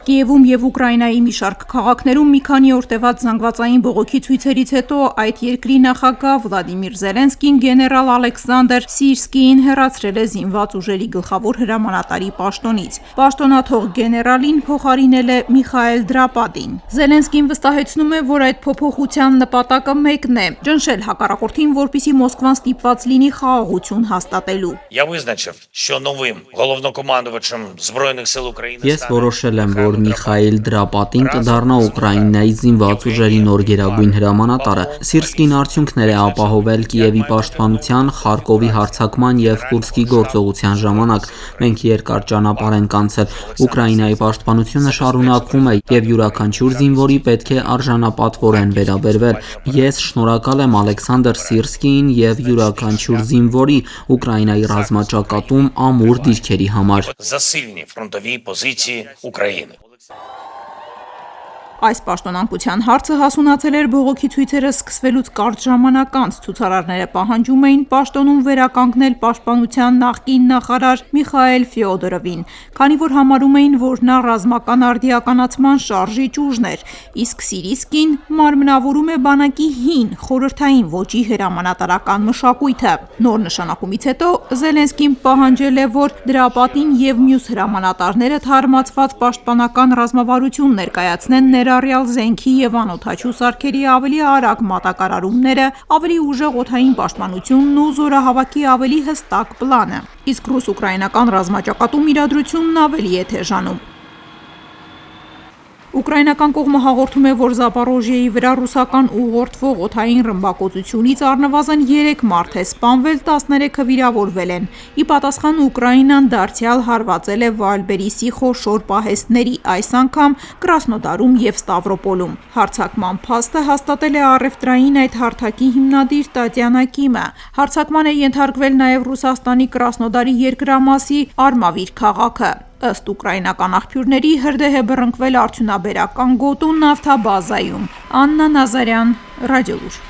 Կիևում եւ Ուկրաինայի մի շարք քաղաքներում մի քանի օր տևած զանգվածային բողոքի ցույցերից հետո այդ երկրի նախագահ Վլադիմիր Զելենսկին գեներալ Ալեքսանդր Սիրսկիին հեռացրել է զինված ուժերի գլխավոր հրամանատարի պաշտոնից։ Պաշտոնաթող գեներալին փոխարինել է Միխայել Դրապատին։ Զելենսկին վստահեցնում է, որ այդ փոփոխության նպատակը մեկն է՝ ճնշել հակառակորդին, որպեսզի Մոսկվան ստիպված լինի խաղաղություն հաստատելու։ Ես որոշել եմ, որ Միխայել Դրապատին կդառնա Ուկրաինայի զինված ուժերի նոր գերագույն հրամանատարը։ Սիրսկին արդյունքներ է ապահովել Կիևի պաշտպանության, Խարկովի հարձակման եւ Կուրսկի գործողության ժամանակ։ Մենք երկար ճանապարհ ենք անցել։ Ուկրաինայի պաշտպանությունը շարունակվում է եւ յուրաքանչյուր զինվորի պետք է արժանապատվորեն վերաբերվել։ Ես շնորհակալ եմ Ալեքսանդր Սիրսկիին եւ յուրաքանչյուր զինվորի Ուկրաինայի ռազմաճակատում ամուր դիրքերի համար։ Այս պաշտոնանկության հարցը հասունացել էր բողոքի ցույցերը սկսվելուց կարճ ժամանակ անց։ Ցուցարարները պահանջում էին պաշտոնում վերականգնել պաշտպանության նախկին նախարար Միխայել Ֆյոդորովին, քանի որ համարում էին, որ նա ռազմական արդիականացման շարժիչ ուժն էր, իսկ Սիրսկին մարմնավորում է բանակի հին խորհրդային ոճի հրամանատարական մշակույթը։ Նոր նշանակումից հետո Զելենսկին պահանջել է, որ Դրապատին եւ մյուս հրամանատարները թարմացված պաշտպանական ռազմավարություն ներկայացնեն ներառյալ զենքի եւ անօդաչու սարքերի ավելի արագ մատակարարումները, ավելի ուժեղ օդային պաշտպանությունն ու զորահավաքի ավելի հստակ պլանը։ Իսկ ռուս-ուկրաինական ռազմաճակատում իրադրությունն ավելի է թեժանում։ Ուկրաինական կողմը հաղորդում է, որ Զապորոժիեի վրա ռուսական ուղղորդվող օդային ռմբակոծությունից առնվազն 3 մարդ է սպանվել, 13-ը վիրավորվել են։ Ի պատասխան Ուկրաինան դարձյալ հարվածել է Վալբերիսի խոշոր պահեստների, այս անգամ Կրասնոդարում եւ Ստավրոպոլում։ Հարձակման փաստը հաստատել է առևտրային այդ հարթակի հիմնադիր Տատյանա Կիմը։ Հարձակման է ենթարկվել նաեւ Ռուսաստանի Կրասնոդարի երկրամասի Արմավիր քաղաքը։ Ըստ ուկրաինական աղբյուրների հրդեհ է բռնկվել արդյունաբերական գոտու նավթաբազայում։ Աննա Նազարյան, Ռադիոլուր։